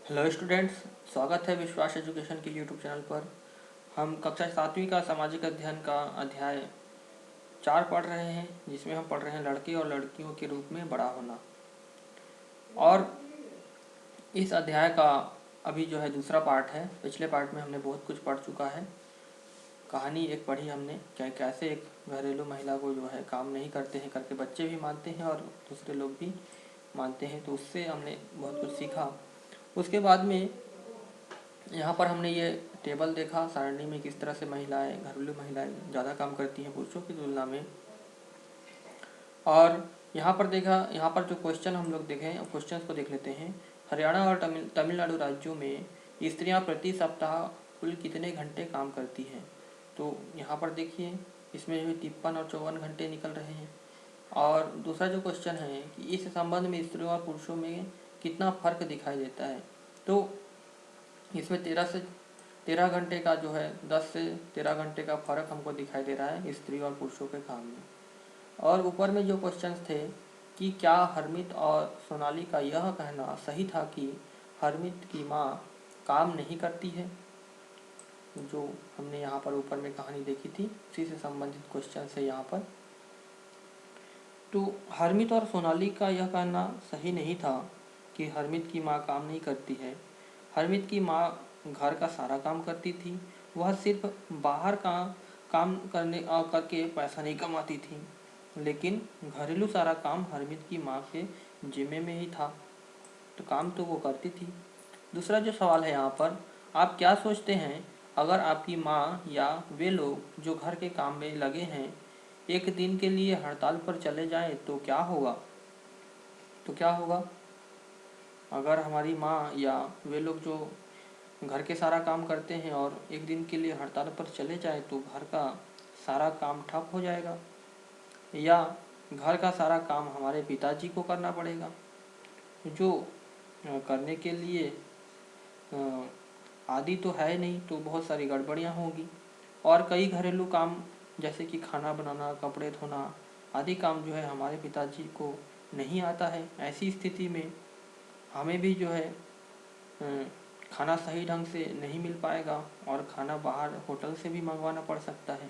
Hello students, स्वागत है विश्वास एजुकेशन के यूट्यूब चैनल पर। हम कक्षा 7वीं का सामाजिक अध्ययन का अध्याय 4 पढ़ रहे हैं, जिसमें हम पढ़ रहे हैं लड़के और लड़कियों के रूप में बड़ा होना। और इस अध्याय का अभी जो है दूसरा पार्ट है। पिछले पार्ट में हमने बहुत कुछ पढ़ चुका है। कहानी एक पढ़ी हमने कैसे एक घरेलू महिला को जो है काम नहीं करते हैं करके बच्चे भी मानते हैं और दूसरे लोग भी मानते हैं, तो उससे हमने बहुत कुछ सीखा। उसके बाद में यहाँ पर हमने ये टेबल देखा सारणी में किस तरह से घरेलू महिलाएं ज़्यादा काम करती हैं पुरुषों की तुलना में। और यहाँ पर देखा, यहाँ पर जो क्वेश्चन हम लोग देखें, क्वेश्चन को देख लेते हैं। हरियाणा और तमिलनाडु राज्यों में स्त्रियाँ प्रति सप्ताह कुल कितने घंटे काम करती हैं? तो यहाँ पर देखिए, इसमें 53 और 54 घंटे निकल रहे हैं। और दूसरा जो क्वेश्चन है कि इस संबंध में स्त्रियों और पुरुषों में कितना फर्क दिखाई देता है? तो इसमें 13 घंटे का जो है 10 से 13 घंटे का फर्क हमको दिखाई दे रहा है स्त्री और पुरुषों के काम में। और ऊपर में जो क्वेश्चंस थे कि क्या हरमीत और सोनाली का यह कहना सही था कि हरमीत की माँ काम नहीं करती है, जो हमने यहाँ पर ऊपर में कहानी देखी थी उसी से संबंधित क्वेश्चन है यहाँ पर। तो हरमीत और सोनाली का यह कहना सही नहीं था कि हरमीत की माँ काम नहीं करती है। हरमीत की माँ घर का सारा काम करती थी। वह सिर्फ बाहर का काम करके पैसा नहीं कमाती थी, लेकिन घरेलू सारा काम हरमीत की माँ के जिम्मे में ही था, तो काम तो वो करती थी। दूसरा जो सवाल है यहाँ पर, आप क्या सोचते हैं अगर आपकी माँ या वे लोग जो घर के काम में लगे हैं एक दिन के लिए हड़ताल पर चले जाएं तो क्या होगा? अगर हमारी माँ या वे लोग जो घर के सारा काम करते हैं और एक दिन के लिए हड़ताल पर चले जाए तो घर का सारा काम ठप हो जाएगा, या घर का सारा काम हमारे पिताजी को करना पड़ेगा, जो करने के लिए आदि तो है नहीं, तो बहुत सारी गड़बड़ियाँ होंगी। और कई घरेलू काम जैसे कि खाना बनाना, कपड़े धोना आदि काम जो है हमारे पिताजी को नहीं आता है। ऐसी स्थिति में हमें भी जो है खाना सही ढंग से नहीं मिल पाएगा और खाना बाहर होटल से भी मंगवाना पड़ सकता है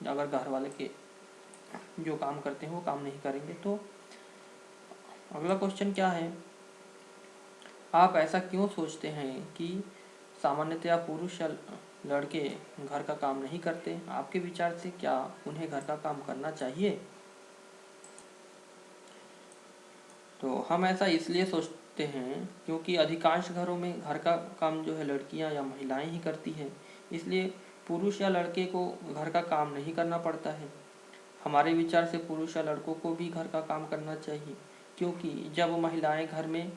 अगर घर वाले के जो काम करते हैं वो काम नहीं करेंगे। तो अगला क्वेश्चन क्या है, आप ऐसा क्यों सोचते हैं कि सामान्यतया पुरुष या लड़के घर का काम नहीं करते? आपके विचार से क्या उन्हें घर का काम करना चाहिए? तो हम ऐसा इसलिए सोचते हैं क्योंकि अधिकांश घरों में घर का काम जो है लड़कियां या महिलाएं ही करती हैं, इसलिए पुरुष या लड़के को घर का काम नहीं करना पड़ता है। हमारे विचार से पुरुष या लड़कों को भी घर का काम करना चाहिए, क्योंकि जब महिलाएं घर में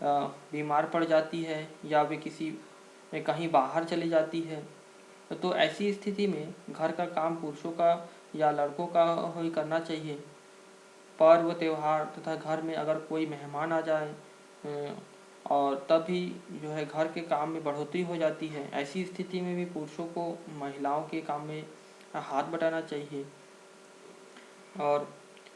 बीमार पड़ जाती है या वे कहीं बाहर चली जाती है, तो ऐसी स्थिति में घर का काम पुरुषों का या लड़कों का ही करना चाहिए। पर्व त्यौहार तथा घर में अगर कोई मेहमान आ जाए और तभी जो है घर के काम में बढ़ोतरी हो जाती है, ऐसी स्थिति में भी पुरुषों को महिलाओं के काम में हाथ बटाना चाहिए। और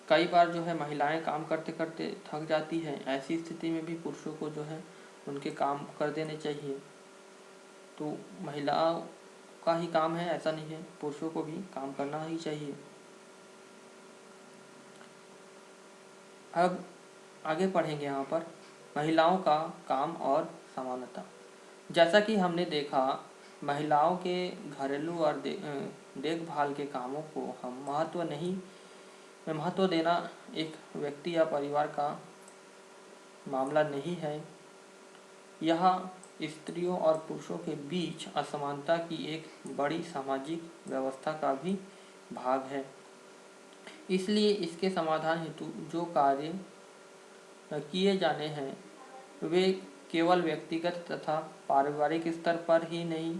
कई बार जो है महिलाएं काम करते करते थक जाती हैं, ऐसी स्थिति में भी पुरुषों को जो है उनके काम कर देने चाहिए। तो महिलाओं का ही काम है ऐसा नहीं है, पुरुषों को भी काम करना ही चाहिए। अब आगे पढ़ेंगे यहाँ पर महिलाओं का काम और समानता। जैसा कि हमने देखा, महिलाओं के घरेलू और देखभाल के कामों को हम महत्व देना एक व्यक्ति या परिवार का मामला नहीं है। यह स्त्रियों और पुरुषों के बीच असमानता की एक बड़ी सामाजिक व्यवस्था का भी भाग है। इसलिए इसके समाधान हेतु जो कार्य किए जाने हैं वे केवल व्यक्तिगत तथा पारिवारिक स्तर पर ही नहीं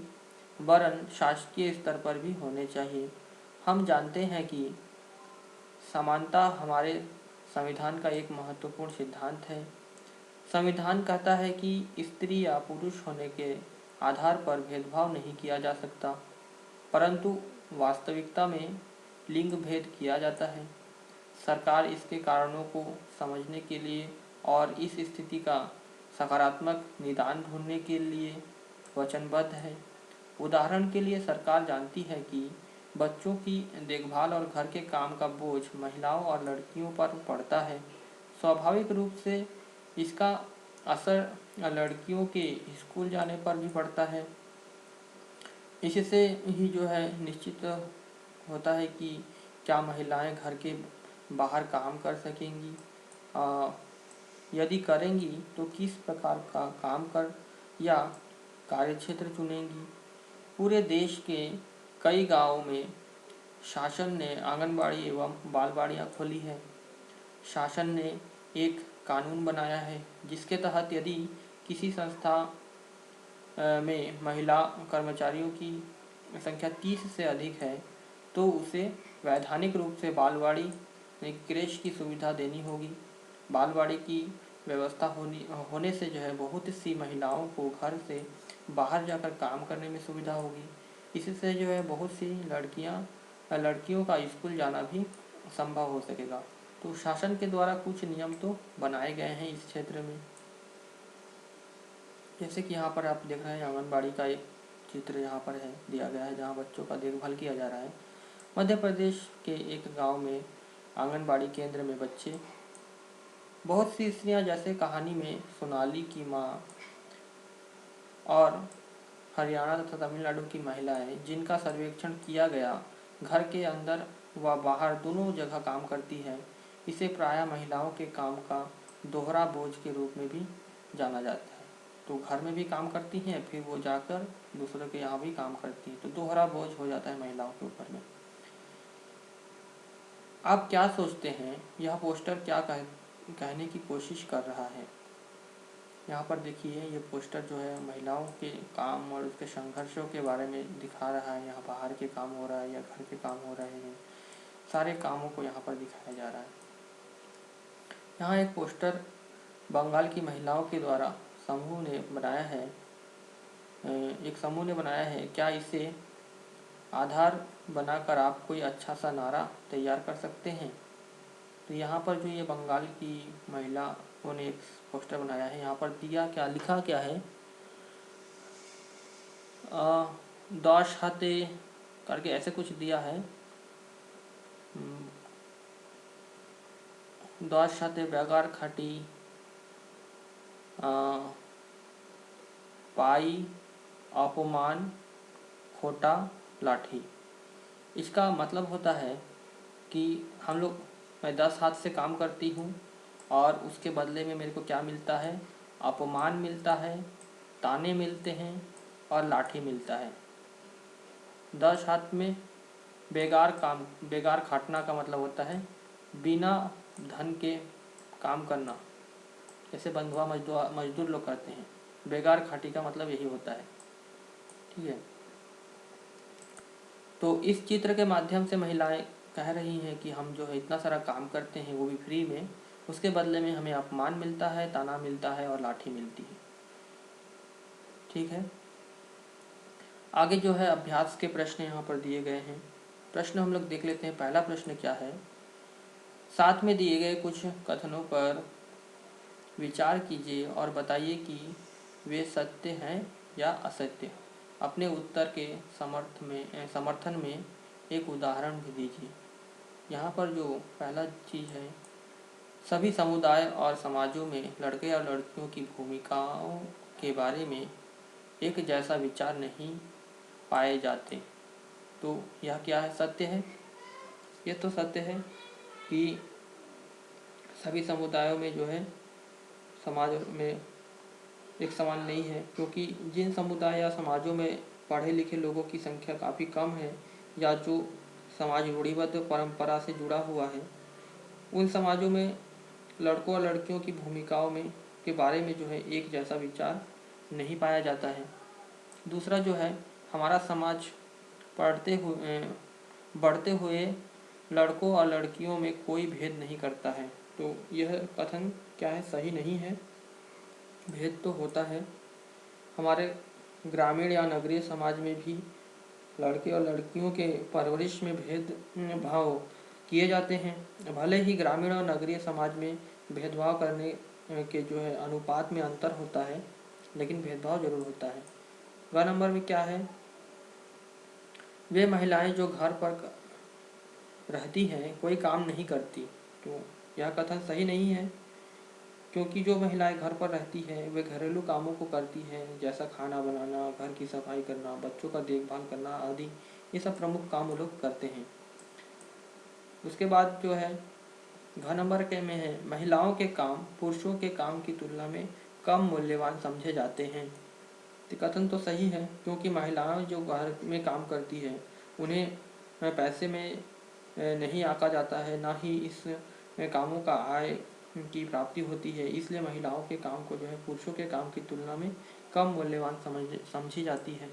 वरन शासकीय स्तर पर भी होने चाहिए। हम जानते हैं कि समानता हमारे संविधान का एक महत्वपूर्ण सिद्धांत है। संविधान कहता है कि स्त्री या पुरुष होने के आधार पर भेदभाव नहीं किया जा सकता, परंतु वास्तविकता में लिंग भेद किया जाता है। सरकार इसके कारणों को समझने के लिए और इस स्थिति का सकारात्मक निदान ढूंढने के लिए वचनबद्ध है। उदाहरण के लिए सरकार जानती है कि बच्चों की देखभाल और घर के काम का बोझ महिलाओं और लड़कियों पर पड़ता है। स्वाभाविक रूप से इसका असर लड़कियों के स्कूल जाने पर भी पड़ता है। इससे ही जो है निश्चित होता है कि क्या महिलाएं घर के बाहर काम कर सकेंगी, यदि करेंगी तो किस प्रकार का काम कर या कार्यक्षेत्र चुनेंगी। पूरे देश के कई गांवों में शासन ने आंगनबाड़ी एवं बालवाड़ियां खोली है। शासन ने एक कानून बनाया है जिसके तहत यदि किसी संस्था में महिला कर्मचारियों की संख्या 30 से अधिक है तो उसे वैधानिक रूप से बालवाड़ी क्रेच की सुविधा देनी होगी। बालवाड़ी की व्यवस्था होने से जो है बहुत सी महिलाओं को घर से बाहर जाकर काम करने में सुविधा होगी। इससे जो है बहुत सी लड़कियों का स्कूल जाना भी संभव हो सकेगा। तो शासन के द्वारा कुछ नियम तो बनाए गए हैं इस क्षेत्र में। जैसे कि यहाँ पर आप देख रहे हैं आंगनबाड़ी का एक चित्र यहाँ पर है दिया गया है जहाँ बच्चों का देखभाल किया जा रहा है। मध्य प्रदेश के एक गांव में आंगनबाड़ी केंद्र में बच्चे, बहुत सी स्त्रियाँ जैसे कहानी में सोनाली की माँ और हरियाणा तथा तमिलनाडु की महिलाएं जिनका सर्वेक्षण किया गया घर के अंदर व बाहर दोनों जगह काम करती है। इसे प्रायः महिलाओं के काम का दोहरा बोझ के रूप में भी जाना जाता है। तो घर में भी काम करती हैं फिर वो जाकर दूसरों के यहाँ भी काम करती हैं, तो दोहरा बोझ हो जाता है महिलाओं के ऊपर में। आप क्या सोचते हैं यह पोस्टर क्या कहने की कोशिश कर रहा है? यहाँ पर देखिए ये पोस्टर जो है महिलाओं के काम और उसके संघर्षों के बारे में दिखा रहा है। यहाँ बाहर के काम हो रहा है या घर के काम हो रहे हैं, सारे कामों को यहाँ पर दिखाया जा रहा है। यहाँ एक पोस्टर बंगाल की महिलाओं के द्वारा समूह ने बनाया है, एक समूह ने बनाया है। क्या इसे आधार बनाकर आप कोई अच्छा सा नारा तैयार कर सकते हैं? तो यहाँ पर जो ये बंगाल की महिलाओं ने एक पोस्टर बनाया है, यहाँ पर दिया क्या लिखा क्या है, दौश हाथे करके ऐसे कुछ दिया है। दौश हाथे बेगार खाटी पाई अपमान खोटा लाठी। इसका मतलब होता है कि हम लोग, मैं 10 हाथ से काम करती हूँ और उसके बदले में मेरे को क्या मिलता है, अपमान मिलता है, ताने मिलते हैं और लाठी मिलता है। 10 हाथ में बेगार खाटना का मतलब होता है बिना धन के काम करना, जैसे बंधुआ मजदूर लोग करते हैं। बेगार खाटी का मतलब यही होता है, ठीक है। तो इस चित्र के माध्यम से महिलाएं कह रही हैं कि हम जो है इतना सारा काम करते हैं वो भी फ्री में, उसके बदले में हमें अपमान मिलता है, ताना मिलता है और लाठी मिलती है, ठीक है। आगे जो है अभ्यास के प्रश्न यहाँ पर दिए गए हैं। प्रश्न हम लोग देख लेते हैं। पहला प्रश्न क्या है, साथ में दिए गए कुछ कथनों पर विचार कीजिए और बताइए कि वे सत्य हैं या असत्य। अपने उत्तर के समर्थन में एक उदाहरण भी दीजिए। यहाँ पर जो पहला चीज़ है, सभी समुदाय और समाजों में लड़के और लड़कियों की भूमिकाओं के बारे में एक जैसा विचार नहीं पाए जाते। तो यह क्या है, सत्य है। ये तो सत्य है कि सभी समुदायों में जो है समाज में एक समान नहीं है, क्योंकि जिन समुदाय या समाजों में पढ़े लिखे लोगों की संख्या काफ़ी कम है या जो समाज रूढ़िबद्ध परंपरा से जुड़ा हुआ है, उन समाजों में लड़कों और लड़कियों की भूमिकाओं में के बारे में जो है एक जैसा विचार नहीं पाया जाता है। दूसरा जो है, हमारा समाज बढ़ते हुए लड़कों और लड़कियों में कोई भेद नहीं करता है। तो यह कथन क्या है, सही नहीं है। भेद तो होता है। हमारे ग्रामीण या नगरीय समाज में भी लड़के और लड़कियों के परवरिश में भेद भाव किए जाते हैं। भले ही ग्रामीण और नगरीय समाज में भेदभाव करने के जो है अनुपात में अंतर होता है, लेकिन भेदभाव जरूर होता है। ग नंबर में क्या है, वे महिलाएं जो घर पर रहती हैं कोई काम नहीं करती। तो यह कथन सही नहीं है, क्योंकि जो महिलाएं घर पर रहती हैं वे घरेलू कामों को करती हैं, जैसा खाना बनाना, घर की सफाई करना, बच्चों का देखभाल करना आदि, ये सब प्रमुख काम वो लोग करते हैं। उसके बाद जो है घ नंबर के में है, महिलाओं के काम पुरुषों के काम की तुलना में कम मूल्यवान समझे जाते हैं। तो कथन तो सही है, क्योंकि महिलाएं जो घर में काम करती है उन्हें पैसे में नहीं आंका जाता है, ना ही इस कामों का आय की प्राप्ति होती है। इसलिए महिलाओं के काम को जो है पुरुषों के काम की तुलना में कम मूल्यवान समझी जाती है।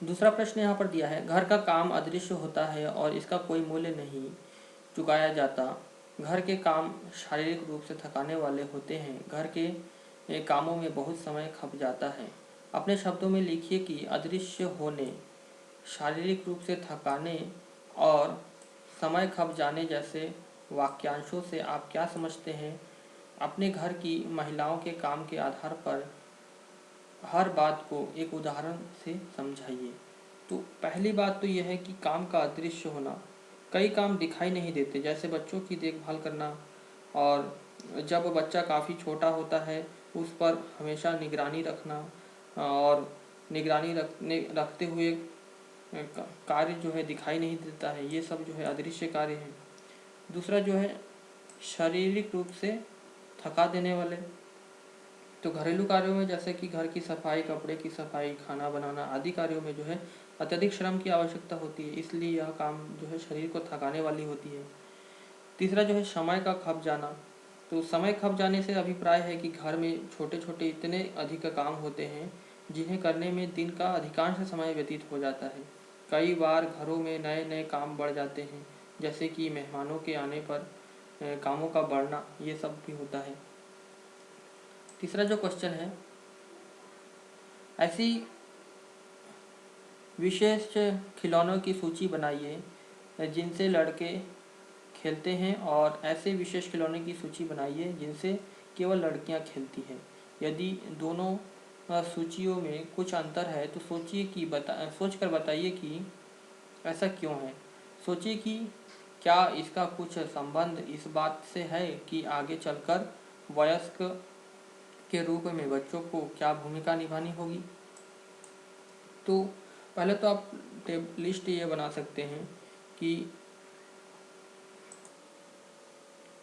दूसरा प्रश्न यहाँ पर दिया है, घर का काम अदृश्य होता है और इसका कोई मूल्य नहीं चुकाया जाता। घर के काम शारीरिक रूप से थकाने वाले होते हैं। घर के कामों में बहुत समय खप जाता है। अपने शब्दों में लिखिए कि अदृश्य होने, शारीरिक रूप से थकाने और समय खप जाने जैसे वाक्यांशों से आप क्या समझते हैं। अपने घर की महिलाओं के काम के आधार पर हर बात को एक उदाहरण से समझाइए। तो पहली बात तो यह है कि काम का अदृश्य होना, कई काम दिखाई नहीं देते, जैसे बच्चों की देखभाल करना, और जब बच्चा काफ़ी छोटा होता है उस पर हमेशा निगरानी रखना, और निगरानी रखते हुए कार्य जो है दिखाई नहीं देता है, ये सब जो है अदृश्य कार्य है। दूसरा जो है शारीरिक रूप से थका देने वाले, तो घरेलू कार्यों में जैसे कि घर की सफाई, कपड़े की सफाई, खाना बनाना आदि कार्यों में जो है अत्यधिक श्रम की आवश्यकता होती है, इसलिए यह काम जो है शरीर को थकाने वाली होती है। तीसरा जो है समय का खप जाना, तो समय खप जाने से अभिप्राय है कि घर में छोटे छोटे इतने अधिक काम होते हैं जिन्हें करने में दिन का अधिकांश समय व्यतीत हो जाता है। कई बार घरों में नए नए काम बढ़ जाते हैं, जैसे कि मेहमानों के आने पर कामों का बढ़ना, ये सब भी होता है। तीसरा जो क्वेश्चन है, ऐसी विशेष खिलौनों की सूची बनाइए जिनसे लड़के खेलते हैं, और ऐसे विशेष खिलौने की सूची बनाइए जिनसे केवल लड़कियां खेलती हैं। यदि दोनों सूचियों में कुछ अंतर है तो सोच कर बताइए कि ऐसा क्यों है। सोचिए कि क्या इसका कुछ संबंध इस बात से है कि आगे चलकर वयस्क के रूप में बच्चों को क्या भूमिका निभानी होगी। तो पहले तो आप लिस्ट ये बना सकते हैं कि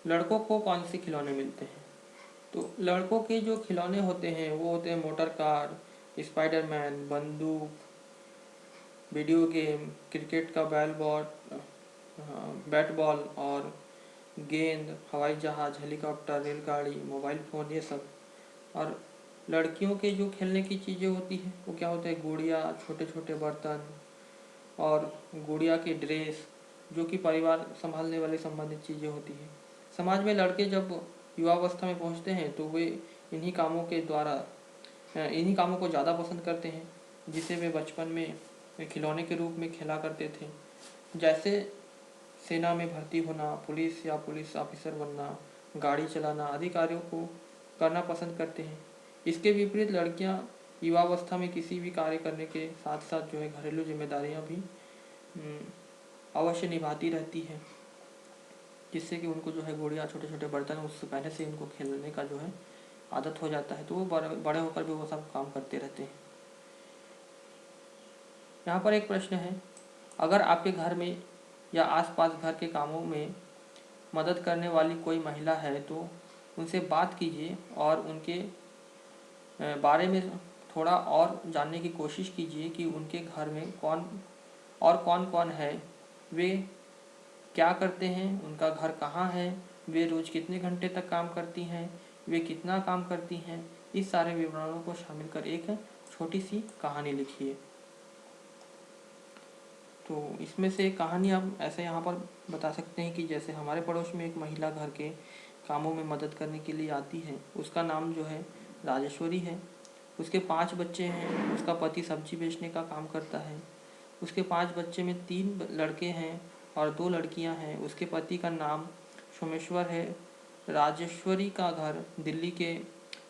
लड़कों को कौन से खिलौने मिलते हैं। तो लड़कों के जो खिलौने होते हैं वो होते हैं मोटर कार, स्पाइडरमैन, बंदूक, वीडियो गेम, क्रिकेट का बैट बॉल और गेंद, हवाई जहाज़, हेलीकॉप्टर, रेलगाड़ी, मोबाइल फ़ोन, ये सब। और लड़कियों के जो खेलने की चीज़ें होती हैं वो क्या होता है, गुड़िया, छोटे छोटे बर्तन और गुड़िया की ड्रेस, जो कि परिवार संभालने वाले संबंधित चीज़ें होती हैं। समाज में लड़के जब युवावस्था में पहुंचते हैं तो वे इन्हीं कामों को ज़्यादा पसंद करते हैं, जिसे वे बचपन में खिलौने के रूप में खेला करते थे, जैसे सेना में भर्ती होना, पुलिस या पुलिस ऑफिसर बनना, गाड़ी चलाना आदि कार्यों को करना पसंद करते हैं। इसके विपरीत लड़कियां युवावस्था में किसी भी कार्य करने के साथ साथ जो है घरेलू जिम्मेदारियां भी अवश्य निभाती रहती हैं, जिससे कि उनको जो है गुड़िया, छोटे छोटे बर्तन, उससे पहले से उनको खेलने का जो है आदत हो जाता है, तो वो बड़े होकर भी वो सब काम करते रहते हैं। यहाँ पर एक प्रश्न है, अगर आपके घर में या आसपास घर के कामों में मदद करने वाली कोई महिला है तो उनसे बात कीजिए और उनके बारे में थोड़ा और जानने की कोशिश कीजिए कि उनके घर में कौन कौन है, वे क्या करते हैं, उनका घर कहाँ है, वे रोज़ कितने घंटे तक काम करती हैं, वे कितना काम करती हैं। इस सारे विवरणों को शामिल कर एक छोटी सी कहानी लिखिए। तो इसमें से कहानी आप ऐसे यहाँ पर बता सकते हैं कि जैसे हमारे पड़ोस में एक महिला घर के कामों में मदद करने के लिए आती है, उसका नाम जो है राजेश्वरी है। उसके 5 बच्चे हैं, उसका पति सब्जी बेचने का काम करता है। उसके 5 बच्चे में 3 लड़के हैं और 2 लड़कियां हैं। उसके पति का नाम सोमेश्वर है, राजेश्वरी का घर दिल्ली के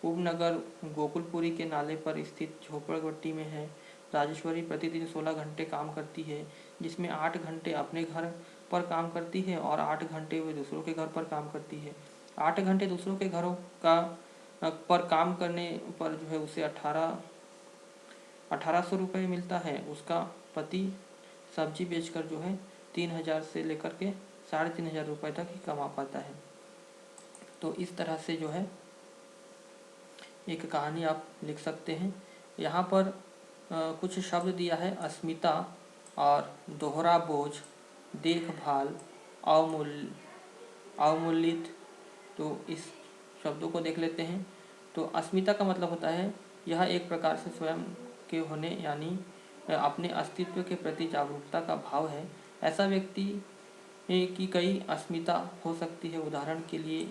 उपनगर गोकुलपुरी के नाले पर स्थित झोपड़पट्टी में है। राजेश्वरी प्रतिदिन 16 घंटे काम करती है, जिसमें 8 घंटे अपने घर पर काम करती है और 8 घंटे वे दूसरों के घर पर काम करती है। 8 घंटे दूसरों के घरों का पर काम करने पर जो है उसे 1800 रुपये मिलता है। उसका पति सब्जी बेचकर जो है 3000 से लेकर के 3500 रुपये तक ही कमा पाता है। तो इस तरह से जो है एक कहानी आप लिख सकते हैं। यहाँ पर कुछ शब्द दिया है, अस्मिता और दोहरा बोझ, देखभाल, अवमूल्यित। तो इस शब्दों को देख लेते हैं। तो अस्मिता का मतलब होता है यह एक प्रकार से स्वयं के होने यानी अपने अस्तित्व के प्रति जागरूकता का भाव है। ऐसा व्यक्ति की कई अस्मिता हो सकती है। उदाहरण के लिए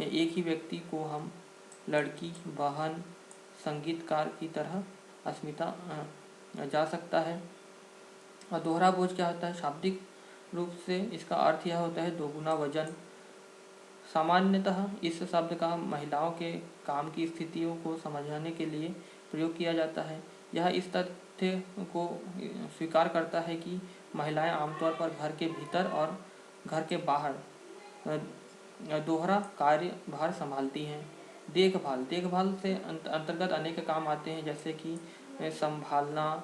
एक ही व्यक्ति को हम लड़की, बहन, संगीतकार की तरह अस्मिता जा सकता है। और दोहरा बोझ क्या होता है? शाब्दिक रूप से इसका अर्थ यह होता है दोगुना वजन। सामान्यतः इस शब्द का महिलाओं के काम की स्थितियों को समझाने के लिए प्रयोग किया जाता है। यह इस तथ्य को स्वीकार करता है कि महिलाएं आमतौर पर घर के भीतर और घर के बाहर दोहरा कार्यभार संभालती हैं। देखभाल से अंतर्गत अनेक काम आते हैं, जैसे कि संभालना,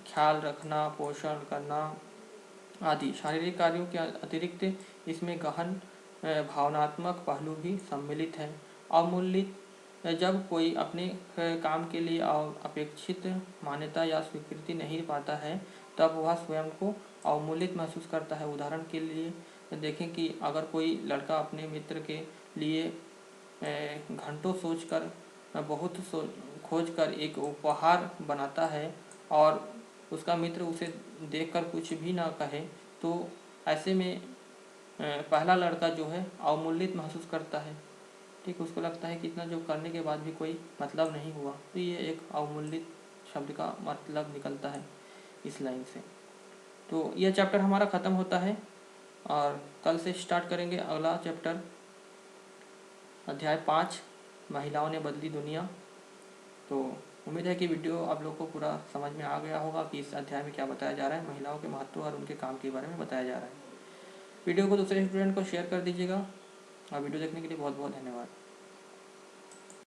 ख्याल रखना, पोषण करना आदि। शारीरिक कार्यों के अतिरिक्त इसमें गहन भावनात्मक पहलू भी सम्मिलित हैं। अवमूल्यित, जब कोई अपने काम के लिए अपेक्षित मान्यता या स्वीकृति नहीं पाता है तब वह स्वयं को अवमूल्यित महसूस करता है। उदाहरण के लिए देखें कि अगर कोई लड़का अपने मित्र के लिए घंटों सोचकर खोजकर एक उपहार बनाता है और उसका मित्र उसे देखकर कुछ भी ना कहे, तो ऐसे में पहला लड़का जो है अवमूल्यित महसूस करता है। ठीक, उसको लगता है कि इतना जो करने के बाद भी कोई मतलब नहीं हुआ। तो ये एक अवमूल्यित शब्द का मतलब निकलता है इस लाइन से। तो यह चैप्टर हमारा ख़त्म होता है और कल से स्टार्ट करेंगे अगला चैप्टर, अध्याय 5, महिलाओं ने बदली दुनिया। तो उम्मीद है कि वीडियो आप लोग को पूरा समझ में आ गया होगा कि इस अध्याय में क्या बताया जा रहा है। महिलाओं के महत्व और उनके काम के बारे में बताया जा रहा है। वीडियो को दूसरे स्टूडेंट को शेयर कर दीजिएगा और वीडियो देखने के लिए बहुत बहुत धन्यवाद।